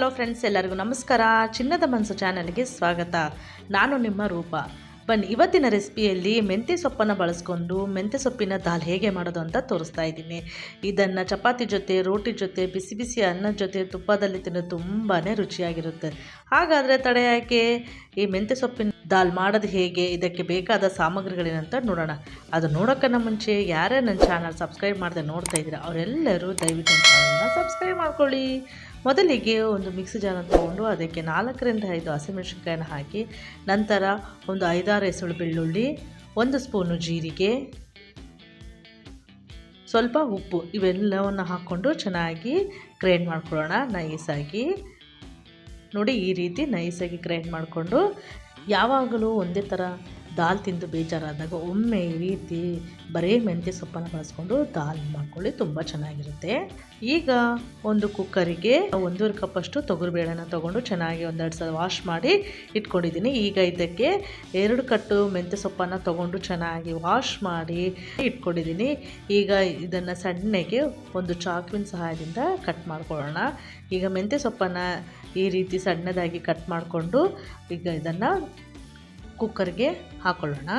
Hello friends, ಎಲ್ಲರಿಗೂ ನಮಸ್ಕಾರ. ಚಿನ್ನದ ಮನಸ್ಸು ಚಾನಲ್ಗೆ ಸ್ವಾಗತ. ನಾನು ನಿಮ್ಮ ರೂಪ. ಬನ್ನಿ, ಇವತ್ತಿನ ರೆಸಿಪಿಯಲ್ಲಿ ಮೆಂತ್ಯ ಸೊಪ್ಪನ್ನು ಬಳಸ್ಕೊಂಡು ಮೆಂತ್ಯ ಸೊಪ್ಪಿನ ದಾಲ್ ಹೇಗೆ ಮಾಡೋದು ಅಂತ ತೋರಿಸ್ತಾ ಇದ್ದೀನಿ. ಇದನ್ನು ಚಪಾತಿ ಜೊತೆ, ರೋಟಿ ಜೊತೆ, ಬಿಸಿ ಬಿಸಿ ಅನ್ನದ ಜೊತೆ, ತುಪ್ಪದಲ್ಲಿ ತಿನ್ನೋದು ತುಂಬಾ ರುಚಿಯಾಗಿರುತ್ತೆ. ಹಾಗಾದರೆ ತಡೆ ಯಾಕೆ, ಈ ಮೆಂತ್ಯ ಸೊಪ್ಪಿನ ದಾಲ್ ಮಾಡೋದು ಹೇಗೆ, ಇದಕ್ಕೆ ಬೇಕಾದ ಸಾಮಗ್ರಿಗಳೇನಂತ ನೋಡೋಣ. ಅದು ನೋಡೋಕ್ಕನ್ನ ಮುಂಚೆ ಯಾರೇ ನನ್ನ ಚಾನಲ್ ಸಬ್ಸ್ಕ್ರೈಬ್ ಮಾಡದೆ ನೋಡ್ತಾ ಇದ್ದೀರಾ ಅವರೆಲ್ಲರೂ ದಯವಿಟ್ಟು ನನ್ನ ಚಾನಲ್ನ ಸಬ್ಸ್ಕ್ರೈಬ್ ಮಾಡ್ಕೊಳ್ಳಿ. ಮೊದಲಿಗೆ ಒಂದು ಮಿಕ್ಸಿ ಜಾರನ್ನು ತೊಗೊಂಡು ಅದಕ್ಕೆ 4ರಿಂದ 5 ಹಸಿಮೆಣಸಿನ್ಕಾಯಿನ ಹಾಕಿ, ನಂತರ ಒಂದು 5-6 ಎಸಳು ಬೆಳ್ಳುಳ್ಳಿ, 1 ಸ್ಪೂನು ಜೀರಿಗೆ, ಸ್ವಲ್ಪ ಉಪ್ಪು ಇವೆಲ್ಲವನ್ನು ಹಾಕ್ಕೊಂಡು ಚೆನ್ನಾಗಿ ಗ್ರೈಂಡ್ ಮಾಡ್ಕೊಳ್ಳೋಣ ನೈಸಾಗಿ. ನೋಡಿ, ಈ ರೀತಿ ನೈಸಾಗಿ ಗ್ರೈಂಡ್ ಮಾಡಿಕೊಂಡು, ಯಾವಾಗಲೂ ಒಂದೇ ಥರ ದಾಲ್ ತಿಂದು ಬೇಜಾರಾದಾಗ ಒಮ್ಮೆ ಈ ರೀತಿ ಬರೀ ಮೆಂತ್ಯ ಸೊಪ್ಪನ್ನು ಬಳಸ್ಕೊಂಡು ದಾಲ್ ಮಾಡ್ಕೊಳ್ಳಿ, ತುಂಬ ಚೆನ್ನಾಗಿರುತ್ತೆ. ಈಗ ಒಂದು ಕುಕ್ಕರಿಗೆ 1.5 ಕಪ್ಪಷ್ಟು ತೊಗರಿಬೇಳೆನ ತೊಗೊಂಡು ಚೆನ್ನಾಗಿ 1-2 ಸಲ ವಾಶ್ ಮಾಡಿ ಇಟ್ಕೊಂಡಿದ್ದೀನಿ. ಈಗ ಇದಕ್ಕೆ 2 ಕಟ್ಟು ಮೆಂತ್ಯ ಸೊಪ್ಪನ್ನು ತೊಗೊಂಡು ಚೆನ್ನಾಗಿ ವಾಶ್ ಮಾಡಿ ಇಟ್ಕೊಂಡಿದ್ದೀನಿ. ಈಗ ಇದನ್ನು ಸಣ್ಣಗೆ ಒಂದು ಚಾಕುವಿನ ಸಹಾಯದಿಂದ ಕಟ್ ಮಾಡ್ಕೊಳ್ಳೋಣ. ಈಗ ಮೆಂತ್ಯ ಸೊಪ್ಪನ್ನು ಈ ರೀತಿ ಸಣ್ಣದಾಗಿ ಕಟ್ ಮಾಡಿಕೊಂಡು ಈಗ ಇದನ್ನು ಕುಕ್ಕರ್ಗೆ ಹಾಕೊಳ್ಳೋಣ.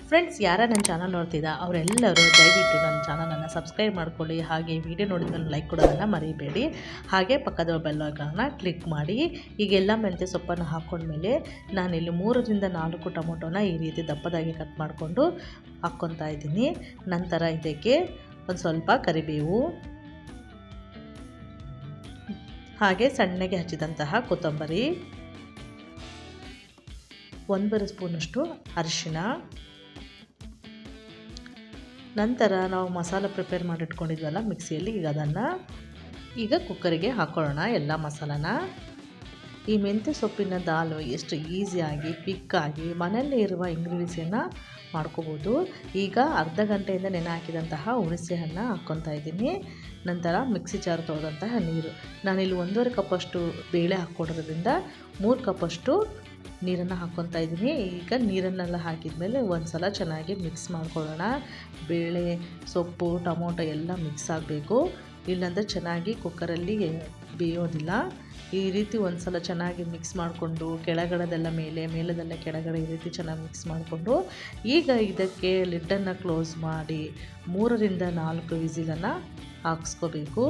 ಫ್ರೆಂಡ್ಸ್, ಯಾರ ನನ್ನ ಚಾನಲ್ ನೋಡ್ತಿದ್ದ ಅವರೆಲ್ಲರೂ ದಯವಿಟ್ಟು ನನ್ನ ಚಾನಲನ್ನು ಸಬ್ಸ್ಕ್ರೈಬ್ ಮಾಡ್ಕೊಳ್ಳಿ. ಹಾಗೆ ವಿಡಿಯೋ ನೋಡಿದ್ಮೇಲೆ ಲೈಕ್ ಕೊಡೋದನ್ನು ಮರಿಬೇಡಿ. ಹಾಗೆ ಪಕ್ಕದ ಬೆಲ್ ಐಕಾನ್ನ ಕ್ಲಿಕ್ ಮಾಡಿ. ಈಗೆಲ್ಲ ಮೆಂತ್ಯ ಸೊಪ್ಪನ್ನು ಹಾಕ್ಕೊಂಡ್ಮೇಲೆ ನಾನಿಲ್ಲಿ 3ರಿಂದ 4 ಟೊಮೊಟೊನ ಈ ರೀತಿ ದಪ್ಪದಾಗಿ ಕಟ್ ಮಾಡಿಕೊಂಡು ಹಾಕ್ಕೊತಾ ಇದ್ದೀನಿ. ನಂತರ ಇದಕ್ಕೆ ಒಂದು ಸ್ವಲ್ಪ ಕರಿಬೇವು, ಹಾಗೆ ಸಣ್ಣಗೆ ಹಚ್ಚಿದಂತಹ ಕೊತ್ತಂಬರಿ, 1 ಸ್ಪೂನಷ್ಟು ಅರಿಶಿನ, ನಂತರ ನಾವು ಮಸಾಲೆ ಪ್ರಿಪೇರ್ ಮಾಡಿಟ್ಕೊಂಡಿದ್ವಲ್ಲ ಮಿಕ್ಸಿಯಲ್ಲಿ, ಈಗ ಅದನ್ನು ಈಗ ಕುಕ್ಕರಿಗೆ ಹಾಕ್ಕೊಳ್ಳೋಣ ಎಲ್ಲ ಮಸಾಲನ. ಈ ಮೆಂತ್ಯ ಸೊಪ್ಪಿನ ದಾಲು ಎಷ್ಟು ಈಸಿಯಾಗಿ ಕ್ವಿಕ್ಕಾಗಿ ಮನೆಯಲ್ಲೇ ಇರುವ ಇಂಗ್ರೀಡಿಯೆಂಟ್ಸನ್ನು ಮಾಡ್ಕೋಬೋದು. ಈಗ ಅರ್ಧ ಗಂಟೆಯಿಂದ ನೆನೆ ಹಾಕಿದಂತಹ ಹುಣಸೆಹಣ್ಣು ಹಾಕ್ಕೊತಾ ಇದ್ದೀನಿ. ನಂತರ ಮಿಕ್ಸಿ ಜಾರ್ ತೊಳೆದಂತಹ ನೀರು, ನಾನಿಲ್ಲಿ 1.5 ಕಪ್ಪಷ್ಟು ಬೇಳೆ ಹಾಕ್ಕೊಂಡಿರೋದ್ರಿಂದ 3 ಕಪ್ಪಷ್ಟು ನೀರನ್ನು ಹಾಕ್ಕೊತಾ ಇದ್ದೀನಿ. ಈಗ ನೀರನ್ನೆಲ್ಲ ಹಾಕಿದ ಮೇಲೆ ಒಂದು ಸಲ ಚೆನ್ನಾಗಿ ಮಿಕ್ಸ್ ಮಾಡ್ಕೊಳ್ಳೋಣ. ಬೇಳೆ, ಸೊಪ್ಪು, ಟೊಮೊಟೊ ಎಲ್ಲ ಮಿಕ್ಸ್ ಆಗಬೇಕು, ಇಲ್ಲಾಂದರೆ ಚೆನ್ನಾಗಿ ಕುಕ್ಕರಲ್ಲಿ ಬೇಯೋದಿಲ್ಲ. ಈ ರೀತಿ ಒಂದು ಸಲ ಚೆನ್ನಾಗಿ ಮಿಕ್ಸ್ ಮಾಡಿಕೊಂಡು ಕೆಳಗಡೆದೆಲ್ಲ ಮೇಲೆ, ಮೇಲದೆಲ್ಲ ಕೆಳಗಡೆ ಈ ರೀತಿ ಚೆನ್ನಾಗಿ ಮಿಕ್ಸ್ ಮಾಡಿಕೊಂಡು, ಈಗ ಇದಕ್ಕೆ ಲಿಡ್ಡನ್ನು ಕ್ಲೋಸ್ ಮಾಡಿ 3ರಿಂದ 4 ವಿಸಿಲನ್ನು ಹಾಕ್ಸ್ಕೋಬೇಕು.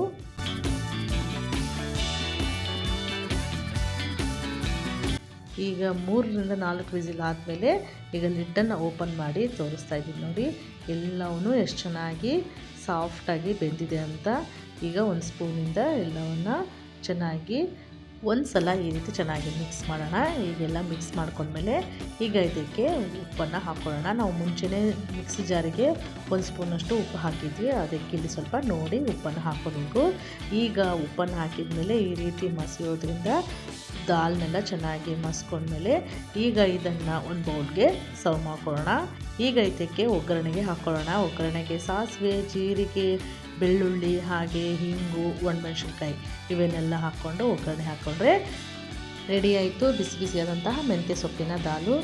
ಈಗ 3ರಿಂದ 4 ವಿಸಿಲ್ ಆದಮೇಲೆ ಈಗ ಲಿಡ್ಡನ್ನು ಓಪನ್ ಮಾಡಿ ತೋರಿಸ್ತಾ ಇದ್ದೀನಿ. ನೋಡಿ, ಎಲ್ಲವೂ ಎಷ್ಟು ಚೆನ್ನಾಗಿ ಸಾಫ್ಟಾಗಿ ಬೆಂದಿದೆ ಅಂತ. ಈಗ 1 ಸ್ಪೂನಿಂದ ಎಲ್ಲವನ್ನು ಚೆನ್ನಾಗಿ ಒಂದು ಸಲ ಈ ರೀತಿ ಚೆನ್ನಾಗಿ ಮಿಕ್ಸ್ ಮಾಡೋಣ. ಈಗೆಲ್ಲ ಮಿಕ್ಸ್ ಮಾಡ್ಕೊಂಡ್ಮೇಲೆ ಈಗ ಇದಕ್ಕೆ ಉಪ್ಪನ್ನು ಹಾಕ್ಕೊಳ್ಳೋಣ. ನಾವು ಮುಂಚೆನೇ ಮಿಕ್ಸಿ ಜಾರಿಗೆ 1 ಸ್ಪೂನಷ್ಟು ಉಪ್ಪು ಹಾಕಿದ್ವಿ, ಅದಕ್ಕೆ ಇಲ್ಲಿ ಸ್ವಲ್ಪ ನೋಡಿ ಉಪ್ಪನ್ನು ಹಾಕ್ಕೋಬೇಕು. ಈಗ ಉಪ್ಪನ್ನು ಹಾಕಿದ ಮೇಲೆ ಈ ರೀತಿ ಮಸಿಯೋದ್ರಿಂದ ದಾಲ್ನೆಲ್ಲ ಚೆನ್ನಾಗಿ ಮಸ್ಕೊಂಡ್ಮೇಲೆ ಈಗ ಇದನ್ನು ಒಂದು ಬೌಲ್ಗೆ ಸರ್ವ್ ಮಾಡ್ಕೊಳ್ಳೋಣ. ಈಗ ಇದಕ್ಕೆ ಒಗ್ಗರಣೆಗೆ ಹಾಕ್ಕೊಳ್ಳೋಣ. ಒಗ್ಗರಣೆಗೆ ಸಾಸಿವೆ, ಜೀರಿಗೆ, ಬೆಳ್ಳುಳ್ಳಿ, ಹಾಗೆ ಹಿಂಗು, ಒಣಮೆಣಸಿನ್ಕಾಯಿ ಇವನ್ನೆಲ್ಲ ಹಾಕ್ಕೊಂಡು ಒಗ್ಗರಣೆ ಹಾಕ್ಕೊಂಡ್ರೆ ರೆಡಿ ಆಯಿತು ಬಿಸಿ ಬಿಸಿಯಾದಂತಹ ಮೆಂತ್ಯ ಸೊಪ್ಪಿನ ದಾಲು.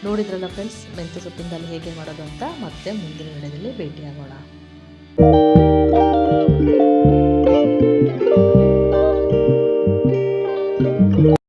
ನೋಡಿದ್ರಲ್ಲ ಫ್ರೆಂಡ್ಸ್, ಮೆಂತ್ಯ ಸೊಪ್ಪಿನ ದಾಲು ಹೇಗೆ ಮಾಡೋದು ಅಂತ. ಮತ್ತೆ ಮುಂದಿನ ವಿಡಿಯೋದಲ್ಲಿ ಭೇಟಿಯಾಗೋಣ.